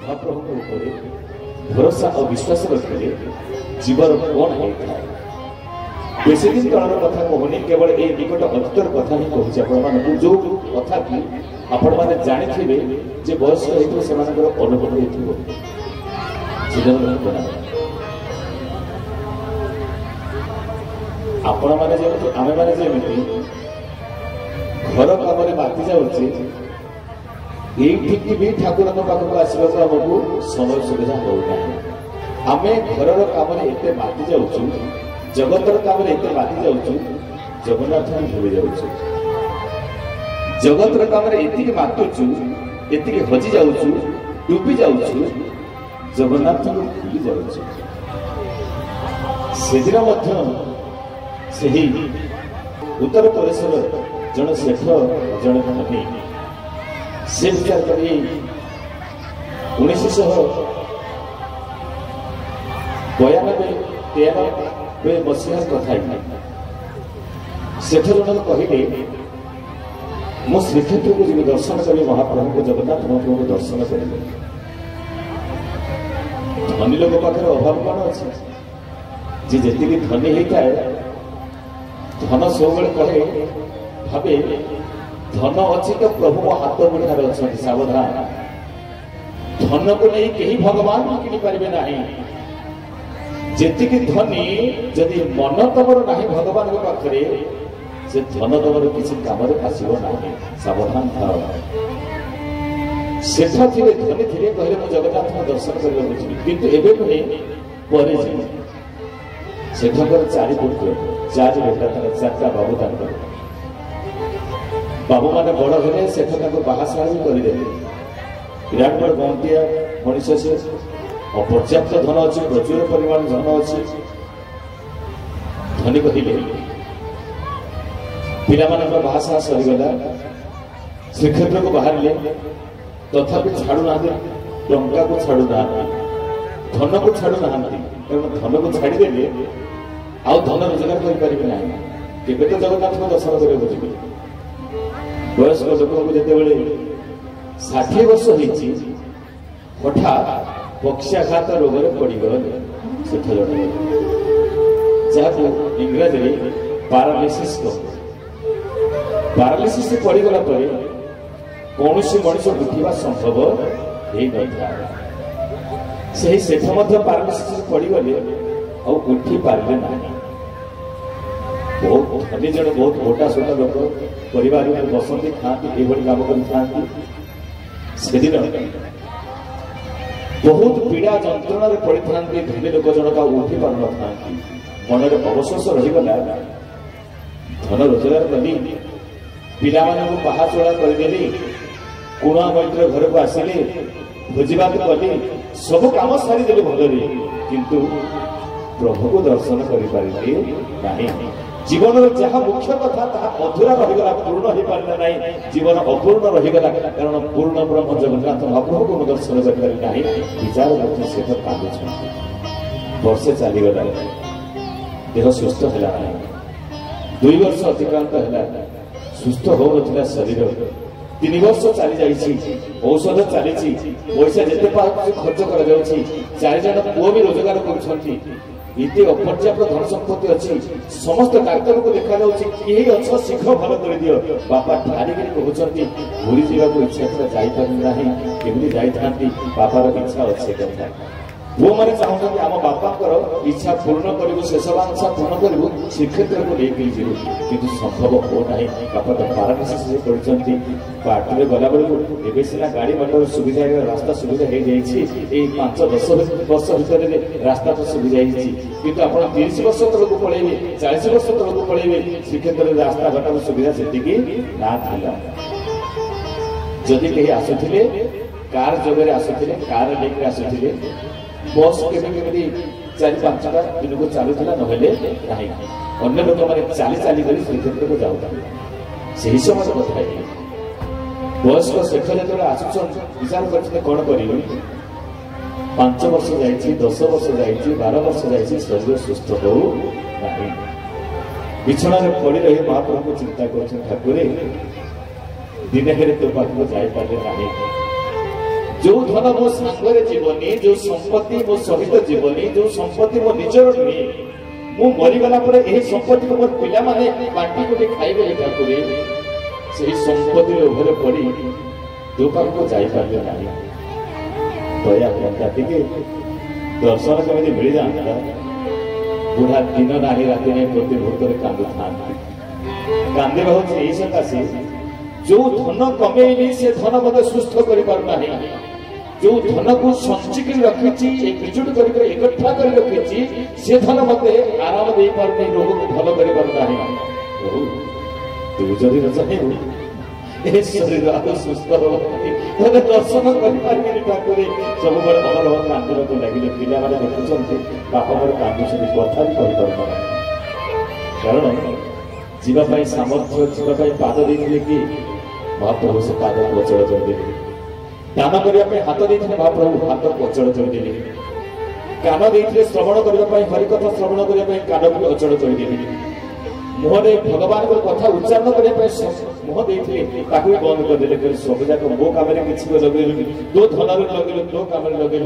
महाप्रभु ऊपर भरोसा और विश्वास रखिले जीवन कौन होता है। बेसी दिन तलर कथा कहूनी केवल ये निकट अतीतर कथा ही कहूँ आपण जो कथा कि आपण मैंने जानी जे बयस होते से अनुभूति आपण मैंने जमी आम मैंने जमी घर कम माति जाऊे ये भी ठाकुर पाखक आसवाक आमको समय सुविधा होना आम घर कम एत माति जाऊँ जगतर कम एत माति जाऊँ जगन्नाथ भूली जाऊँ जगतर कम एति मातुचु एति हजि जाऊँ डूबी जाऊँ जगन्नाथ भूली जाऊँ से उत्तर प्रदेश जन शेठ जन धनी से विचार कर 1992-93 मसीहा कथा शेठ जन कहले मु श्रीक्षेत्र को जी दर्शन करी महाप्रभु को जगन्नाथ महाप्रभु को दर्शन करेंगे। धनी लोक पाखे अभाव कौन अच्छे जी जी धनी होता है धन सब कहे भावे धन अच्छी तो प्रभु को हाथ मुठार अच्छा सावधान धन को नहीं कहीं भगवान को किनी पारे ना जी धनी जदि मन तमर ना भगवान के पाखे से धन तमर किसी कम आसो ना सावधान था सेठा थे धनी थे कहले मुझे जगन्नाथ दर्शन करने जी किंतु एवं नुहे पर सेठकर 4 पुत्र 4 बेटा चार्टा बाबू बाबू मैंने बड़ हेले सेठ बाहासा भी करदे विराट बड़ गंतिया मनीष से अपर्याप्त धन अच्छी प्रचुर परिमाण धन अच्छी धनी कहले पिला बाहासा सरीगला श्रीक्षेत्र को बाहर तथापि छाड़ू ना टंका को छाड़ू ना धन को छाड़ू ना धन को छाड़देले आउ धन रोजगार करें ना के तो जगन्नाथ को दर्शन करने जी वयस्क लोक जिते 60 वर्ष होती हठात पक्षाघात रोग में पड़गले सेठ जन जहाँ इंग्राजी में पारालिसिस पारालिसिस पड़गला कौन मनुष्य उठा संभव हो ना से सेठ पारालिसिस पड़गले और उठी पारे ना बहुत धनी जन बहुत मोटा सोटा लोक परिवार में बसती खाती ये कम कर बहुत पीड़ा जंत्रणा पड़ी था धनी लोक जनक उठी पार न था मन में अवशोष रहीगला धन रोजगार कली पिला बाहाचोड़ा करदेली कुणा मैत्र घर को आसिले भोजीभात कली सब कम सारीदेली भलरे किंतु प्रभु को दर्शन करें जीवन जहाँ मुख्य कथा अधूरा रहीगला पूर्ण हो पारे ना जीवन अपूर्ण रहीगला कारण पूर्ण ब्रह्म जगन्नाथ महाप्रभु को दर्शन करें विचार करते से कांदुं वर्षे चलीगला देह सुस्थ है 2 वर्ष अतिक्रांत है सुस्थ हो ना शरीर 3 वर्ष चली जाइए औषध चली पैसा जिते खर्च कर 4 जन पुओ भी रोजगार कर इतने अपर्याप्त धन संपत्ति अच्छी समस्त डाक्तर को देखा यही अच्छा शीघ्र भल कर दियो बापा ठारिक कहते भूरी जावाक इच्छा था जापार केमी जाती बापार इच्छा अच्छे कथा वो मैंने चाहते आम बापा इच्छा पूर्ण करूँ शेषवांशा पूर्ण करूँ श्रीक्षेत्र को लेकिन जीव कि संभव हो ना बापा तो पारालिसिस पड़ते बाटे गला बेलू सीना गाड़ी मटर सुविधा रास्ता सुविधा हो जाए 5-10 वर्ष भितर रास्ता तो सुविधा कि आप 30 वर्ष तलक पलैबे 40 वर्ष तलक पलैबे श्रीक्षेत्र रास्ता घाट सुविधा से ना था जदि कहीं आसुले कार जगह आसुले कार लेकर आसुले बस केमी 4-5टा दिन को चलूला ना अन्य लोक मैंने चली चली कर श्रीक्षेत्र को जाऊँ से समय कथा वयस्क शेठ जो आसुन विचार करते कौन कर 5 वर्ष जा 10 वर्ष जा 12 वर्ष जा शरीर सुस्थ हो बिछना पड़ रही महाप्रभु को चिंता कर ठाकुर दिने हेरे तो पाखक जापारे ना जो धन मो सांगरे जीवनी जो संपत्ति मो सहित जीवनी जो संपत्ति मो निजर नुहे मु मरीगला पर यही संपत्ति को मोर पिला माने बांटी को खाइबे ठाकुर से संपत्ति उभर पड़ी दो पाख को जाई पारे ना दया करता टिके दर्शन कमी मिल जाता बुढ़ा दिन नाही राति नहीं प्रति मुहूर्त कांदु था कांदे बहुत यही सकाशे जो धन कमेली से धन मत सुस्थ कर पारना जो धन को संचिक रखी एकजुट कर एकठा कर रखी से धन मत आराम दे पारनी रोग को भल कर पारना तू जदि न चाहेबू ए शरीर आदि सुस्थ होते दर्शन कर पारे ठाकुर सब बड़े अमर हो कांदर को लगे पिला माने देखुंत बापा मोर कांदुଛନ୍ତି कथा भी कहि पारना कारण जीवाई सामर्थ्य जीवाई पाद देते कि महाप्रभु से पाद को अचल करदेले दान करने हाथ देते महाप्रभु हाथ को अचल करदेले कान देते श्रवण करने हरिकथा श्रवण करने कान को अचल करदेले मुहरे भगवान को कथा उच्चारण करने मुह देते बंद करदे सब जाक मो कम किसी लगे तो धन लगे तो कम लगे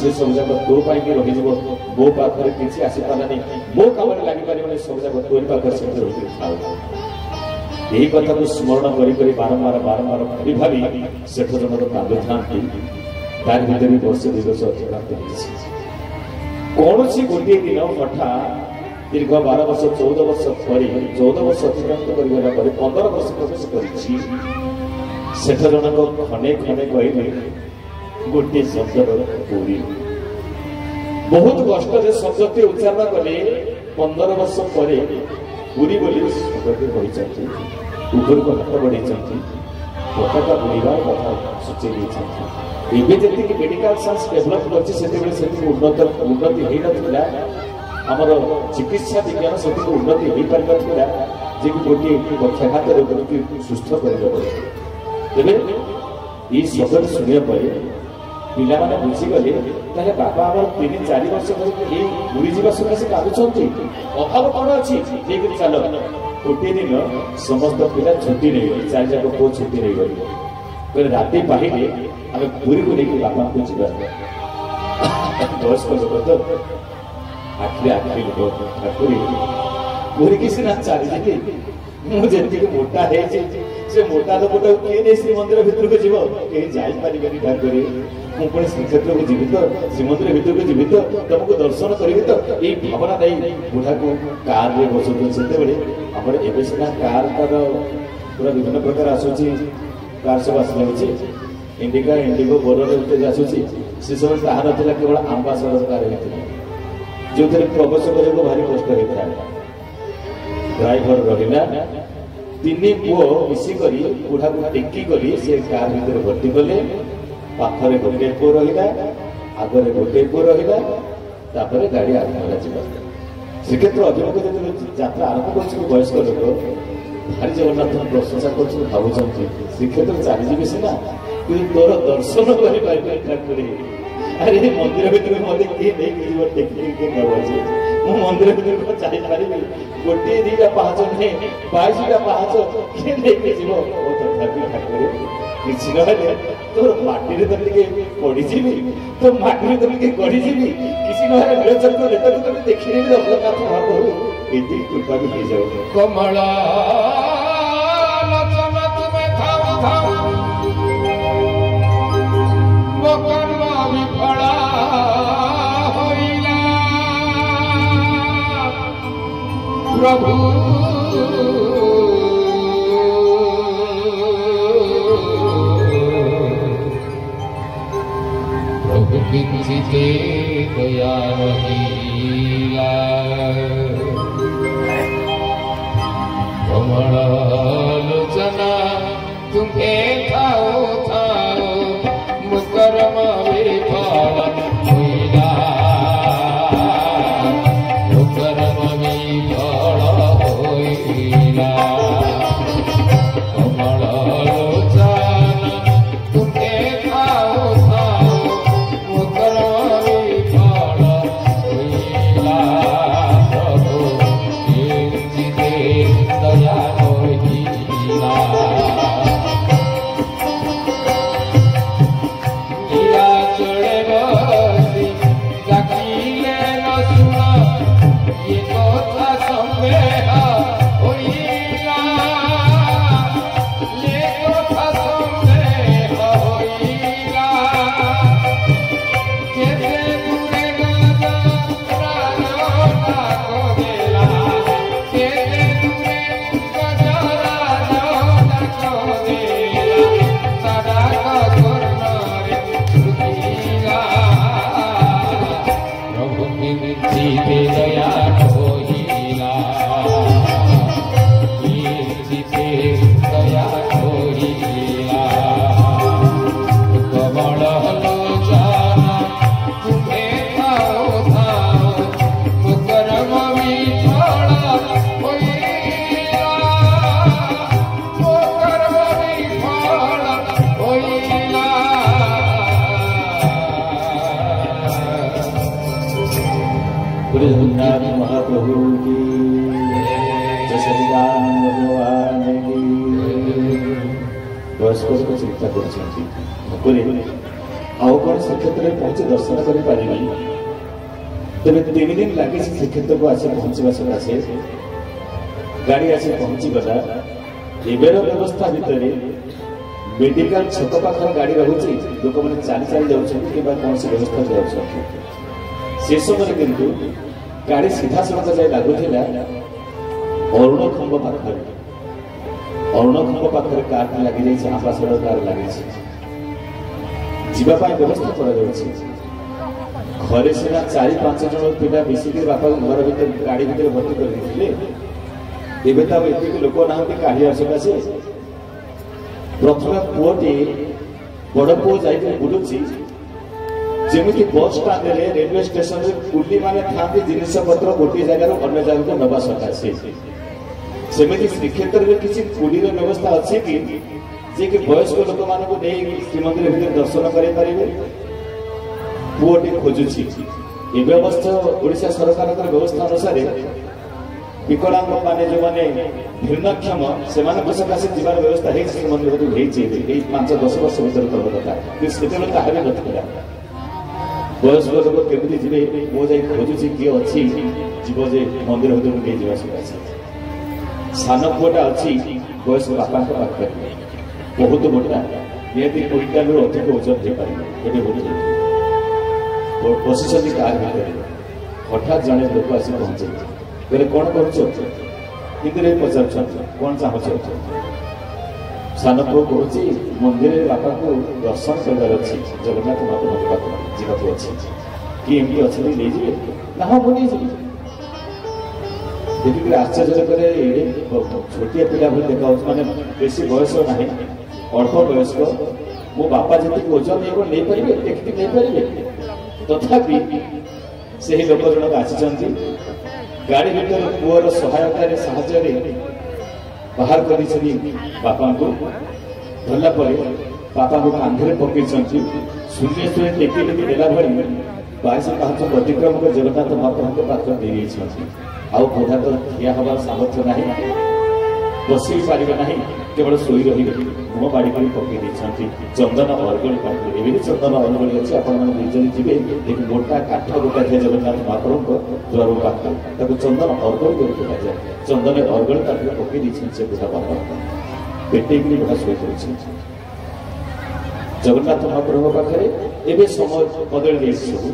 से सब जाक तो रही मो पाखे किसी आसीपारानी मो कम लगी पारे सब जाक तोरी पाखे था यही कथा को स्मरण कर बारंबार बारंबार भावी भावी सेठ जन कांदु था तार भर भी वर्ष 2 वर्ष अतिक्रांत कौन सी गोटे दिन हठात दीर्घ 12 वर्ष 14 वर्ष पर 14 वर्ष अतिक्रांत कर 15 वर्ष प्रवेश कर सेठ जनक खने खने कहले गोटे शब्द पूरी बहुत कष्ट से शब्द उच्चारण कले 15 वर्ष पर पूरी बोली शब्द कही ऊपर को हाथ बढ़े पताका बुड़ार कथा सूचे जी मेडिकल साइंस डेभलप कर उन्नति हो ना आमर चिकित्सा विज्ञान से उन्नति हो पार ना जे गोटे पक्षाघात रोग को सुस्थ कर शब्द शुणा पिला मैंने बुझीगले बापा आम 3-4 वर्ष बुड़ी जावा सकाशे कादुंट अभाव कौन अच्छी चल गोटे दिन समस्त पिला छुट्टी नहीं गली 4 जाक पुओ छुट्टी नहीं गली कहते राति पाहिले आम पुरी को लेकिन बापा को वयस्क लोक तो आखिरी आखिरी लोक ठाकुर पुरी की सीना चली मुझे मोटा है से मोटा लोक किए श्रीमंदिर भितर को जीव कहीं जापारे ठाकुर मुझे श्रीक्षेत्र को जीवित श्रीमंदिर भितर को जीवित तुमको दर्शन करी तो ये भावना नहीं बुढ़ा को कार रे बस से सीना कार तार पूरा विभिन्न प्रकार आसूची कार सब आस इंडिका इंडिगो बोलेरो इत्यादि आसूची से सब ताहा ना केवल आंबासडर कार होता जो प्रवेश करने भारी कष्ट होता है ड्राइवर रहा 3 पुओ मिसिक बुढ़ा को टेकी करी से कार भर भर्ती कले पाखरे गोटे पुओ रहा आगे गोटे पुओ रहा गाड़ी आगे जा श्रीक्षेत्र अभिमुख जो यात्रा आरंभ कर वयस्क लोक भारी जगन्नाथ प्रशंसा कर भावुं श्रीक्षेत्र चलीजे सीना कि तोर दर्शन कर अरे मंदिर भितर मत किए नहीं टेक्निक मु मंदिर भितर को जापारि गोटे 2टा पाहाच नहीं 22टा पाहाच किए नहीं जीव तथापि ठाकुर किसी ना तोर माटी तो पड़ीजी तो माटी तो गढ़ीजी किसी ना नीलचक्र तुम देखी रघुनाथ महाप्रभु ये कृपा भी हो जाओ कमला प्रभु प्रभु किंचिते दया रहीला कमलालोचना तुम्हे थाओ थाओ मुकरम विफल हुईला मुकरम विफल हुईला कमलालोचना तुम्हे थाओ थाओ मुकरम विफल हुईला प्रभु किंचिते दया रहीला बोले जगन्नाथ महाप्रभु की जय सच्चिदानंद भगवान की। वयस्क लोक चिंता करछन्ति भोकरे आउ कौन श्रीक्षेत्र में पहुंचे दर्शन कर तेज 3 दिन लगे श्रीक्षेत्र को आसे पहुंचवा सकाशे गाड़ी आसे पहुंची गला एबेर व्यवस्था भितर मेडिकल छक पाखर गाड़ी रहुची लोक मैंने चली चली जाऊँ कि कौन सी व्यवस्था जाऊँ से समय किंतु गाड़ी सीधा सड़क जाए लगुला अरुण खंब पाखे कार लगी जाए आंबासड़ कार लगी जीवाई व्यवस्था कर घरे सीना 4-5 जन पिला मिसिक बापा घर भर गाड़ी भर भर्ती कर लोक ना काढ़िया सकाशे प्रथम पुओटी बड़ पुओ जाए बुलूची जमी बस स्टाण्ड रेलवे स्टेशन कुली माने था जिनस पत्र गोटे जगार अन्य जगह को नवा सकाशे सेमती श्रीक्षेत्र में किसी कुलीर व्यवस्था अच्छी कि जे कि वयस्क लोक मान श्रीमंदिर भीतर दर्शन करें पुओटी खोजुची ए व्यवस्था ओडिशा सरकार व्यवस्था अनुसार विकलांग माने जो माने भिन्नक्षम से सकाशे जीवार व्यवस्था है श्रीमंदिर को 5-10 वर्ष भर कथा से नथिला वयस्क लोक केमी जी मो जा खोजुची किए अच्छी जीव जे मंदिर भर नहीं जावा सकाशे सान पुओटा अच्छी वयस्क बापा पाखे बहुत मोटा निहती क्विंटाल अधिक ओजन हो पारे बसी कार भितर हठात जड़े लोक आस पहुंचे बोले कौन कर पचार कौन चाह सान पुओ कह मंदिर बापा को दर्शन करार अच्छी जगन्नाथ महाप्रभु पाख जावाक अच्छी कि एमती अच्छे नहीं जाए ना हाँ मुझे देखिए आश्चर्य करे छोटिया पिला भाई देखा मैंने बेसी बयस ना अल्प बयस्क मो बापा जी ओजन नहीं पारे देखिए नहीं पारे तथापि से लोक जनक आसी गाड़ी भीतर पुअर सहायतार साहाଯ୍य बाहर कर बापा को धरला बापा को कांधे पकई शून्य शून्य टेकी टेकी नेला भाई 22 पाहाच अतिक्रम कर जगन्नाथ महाप्रभु पाख दे आउ बुढ़ा तो ठिया हबार सामर्थ्य ना बसी पारे ना केवल शोई रही मुह बाड़ी कर पकई चंदन अरगड़ी पाखे एवं चंदन अरगड़ी अच्छी आपड़ी जी देखिए मोटा काठ गोटा थे जगन्नाथ महाप्रभु द्वार पाख चंदन अरगड़ी कर जाए चंदन अरगड़ी पाखे पकई से बुढ़ा बापा पेटे बुढ़ा शोई जगन्नाथ महाप्रभु पाखे एवं समय बदली सब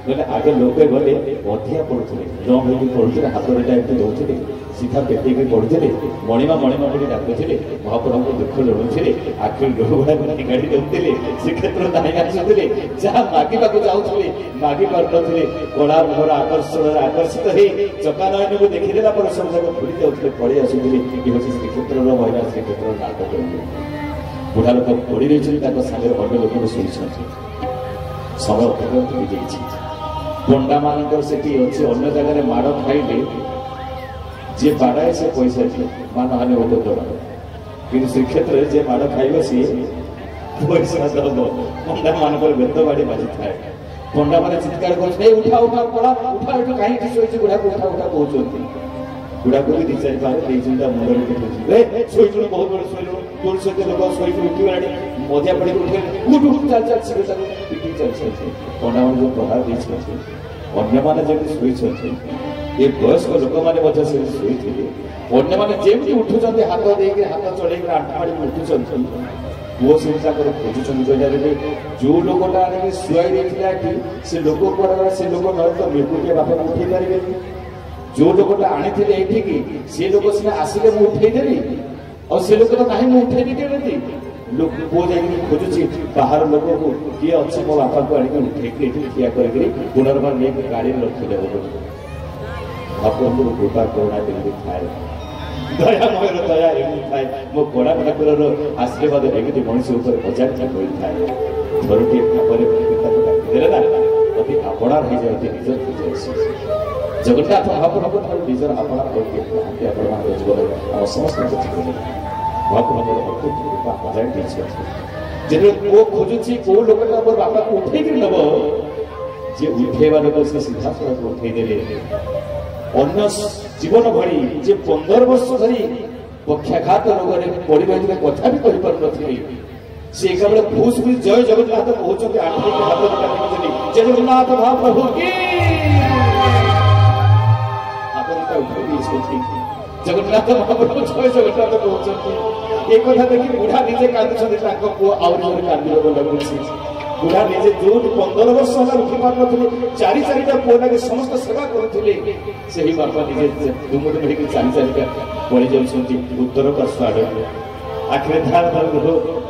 बोले आगे लोक गले अधिया पड़ुले जम हो पड़ुले हाथ टाइम दौले सीधा पेटे पड़ुले मणिमा मणिमा बोली डाकुले महाप्रभु को दुख जड़ुले आखि लुह गुड़ा गाड़ी देते श्रीक्षेत्र धाई आसुले जहाँ मागिबा जाऊे मागि पारे कला मोहर आकर्षण आकर्षित हो चकानयन को देखीदेला सब जगह फुली जाते पड़े आसुले ये हूँ श्रीक्षेत्र महिला श्रीक्षेत्र नाटक बुढ़ा लोक पड़ी रही सागर अन्य लोक शुणी समय अतिक्रम हो जाए पंडा मान से अच्छे अन्य जगह माड़ खाइले जी बाड़ाए से पैसा दिए मान हानि बहुत डर कि श्रीक्षेत्र में जी माड़ खाइब सी पैसा दब पंडा मान बेत बाड़ी बाजी थाए पंडा मैंने चित्कार कर उठा उठा पड़ा उठा उठा कहीं शोची बुढ़ा को उठा उठा कहते बुढ़ा को भी 2-4 बार मुंड शोचु बहुत बड़े शोलु तोर सहित लोक शोक उठा मजा पड़ी उठे उठ उठ चल चल सीधे पिटी चल पंडा मान जो प्रहार अन्य मैंने जमी शोई ये वयस्क लोक मैंने शोई अन्य मैंने जमी उठुंट हाथ देकर हाथ चढ़े आंटा माड़ी उठुंट पुओ से खोजुन कहले जो लोकटा आने शुआई देती से लोक कड़ा से लोक न तो मेकुटिया बापा उठे पारे जो लोकटा आनी ये सी लोक सीना आसिले मुझे उठेदेवी और से लोक तो कहीं मुझे उठेबी केमी लोक पुओ जा खोजुची बाहर लोक को किए अच्छे मो बापा को आगे उठेकी ठिया कर पुनर्बार नहीं गाड़ी रखिले महाप्रभु कृपा करुणा केमी थाए दयामय दया एमती थाए मो कड़ा ठाकुर आशीर्वाद एमती मनुष्य बजार होता है थरटे डाकिदेले ना अति आपणार हो जाए निजर हो जाए जगन्नाथ महाप्रभु निजर आपणार करके जीवन आम समस्त जीवन महाप्रभु अद्भुत कृपा बजाय जे पुओ खोजुची कौ लोकटा मोर बापा को उठे नब ଯେ ଉଠେଇବା ଲୋକ ସେ ସିଂହାସନକୁ ଉଠେଇଦେଲେ। ଅନ୍ୟ ଜୀବନ ଭଳି ଯେ 15 ବର୍ଷ ଧରି ପକ୍ଷାଘାତ ରୋଗରେ ପଡ଼ି ରହିଥିଲେ କଥା ବି କହିପାରୁନଥିଲେ, ସେ ଏକାବେଳେ ଫୁସ୍ ବି ଜୟ ଜଗନ୍ନାଥ କହୁଛନ୍ତି। ଆଣ୍ଠେଇକି ହାତ କାଟିଛନ୍ତି ଜୟ ଜଗନ୍ନାଥ ମହାପ୍ରଭୁ କି ହାତ ଦୁଇଟା ଉଠେଇ ଦେଇଛନ୍ତି। ଜଗନ୍ନାଥ ମହାପ୍ରଭୁ ଜୟ ଜଗନ୍ନାଥ କହୁଛନ୍ତି। ଏ କଥା ଦେଖି ବୁଢା ନିଜେ କାନ୍ଦୁଛନ୍ତି, ତାଙ୍କ ପୁଅ ଆହୁରି ଜୋରେ କାନ୍ଦିବାକୁ ଲାଗୁଛି। ବୁଢା ନିଜେ ଯୋଉଠି 15 ବର୍ଷ ହେଲା ଉଠି ପାରୁନଥିଲେ, ଚାରିଟା ପୁଅ ଲାଗି ସମସ୍ତ ସେବା କରୁଥିଲେ, ସେହି ବାପା ନିଜେ ଦୁମୁଟ ଧରିକି ଚାରିଟା ପଳେଇ ଯାଉଛନ୍ତି ଉତ୍ତର ପାର୍ଶ୍ୱ ଆଡ଼କୁ। ଆଖିରେ ଧାର ଧାର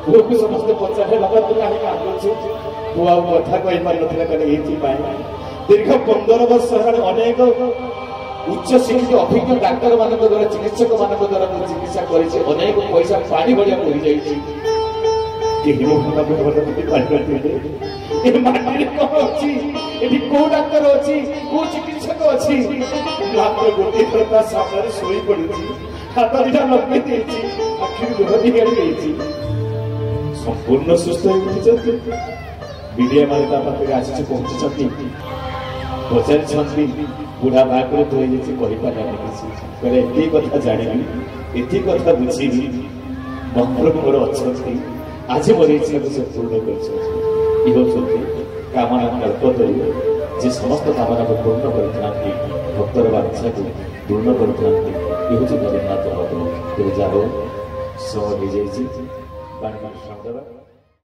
ପୁଅକୁ ସମସ୍ତେ ପଚାରେ ବାପା ତୁ କାହିଁ କାନ୍ଦୁଛୁ? ପୁଅ ଆଉ କଥା କହିପାରିନଥିଲା, କାରଣ ଏଇଥିପାଇଁ ଦୀର୍ଘ 15 ବର୍ଷ ହେଲାଣି ଅନେକ ଉଚ୍ଚ ଶିକ୍ଷିତ ଅଭିଜ୍ଞ ଡାକ୍ତର ମାନଙ୍କ ଦ୍ୱାରା ଚିକିତ୍ସକ ମାନଙ୍କ ଦ୍ୱାରା ମୁଁ ଚିକିତ୍ସା କରିଛି। ଅନେକ ପଇସା ପାଣି ଭଳିଆ ପଡ଼ିଯାଇଛି। କେହି ଏ ମାଟିରେ କଣ ଅଛି? ଏଠି କୋଉ ଡାକ୍ତର ଅଛି? କୋଉ ଚିକିତ୍ସକ ଅଛି? ମାତ୍ର ଗୋଟିଏ ଥର ତା ସାମ୍ନାରେ ଶୋଇ ପଡିଛି, ହାତ ଦିଟା ଲଗେଇ ଦେଇଛି, ଆଖିରୁ ଲୁହ ନିଗାଡ଼ି ଦେଇଛି। ସମ୍ପୂର୍ଣ୍ଣ ସୁସ୍ଥ ହେଇ ଉଠିଛନ୍ତି। ବିଡ଼ିଆ ମାନେ ତା ପାଖରେ ଆସିଛି, ପହଞ୍ଚିଛନ୍ତି, ପଚାରିଛନ୍ତି ବୁଢା ବାହାଘର ଧୋଇଯାଇଛି, କହିପାରିଲାନି କିଛି। କହିଲେ ଏତିକି କଥା ଜାଣିବି, ଏତିକି କଥା ବୁଝିବି, ମହାପ୍ରଭୁ ମୋର ଅଛନ୍ତି, ଆଜି ମୋର ଇଚ୍ଛାକୁ ସେ ପୂର୍ଣ୍ଣ କରିଛନ୍ତି। ଇଏ ହେଉଛନ୍ତି କାମନା କଳ୍ପତରୁ, ଯେ ସମସ୍ତ କାମନାକୁ ପୂର୍ଣ୍ଣ କରିଥାନ୍ତି, ଭକ୍ତର ବାଞ୍ଛାକୁ ପୂର୍ଣ୍ଣ କରିଥାନ୍ତି। ଇଏ ହେଉଛି ଜଗନ୍ନାଥ ମହାପ୍ରଭୁ। ତେବେ ଯାହା ହଉ ସମୟ ହେଇଯାଇଛି, ବାଣୀ ଶୁଣିଦେବା।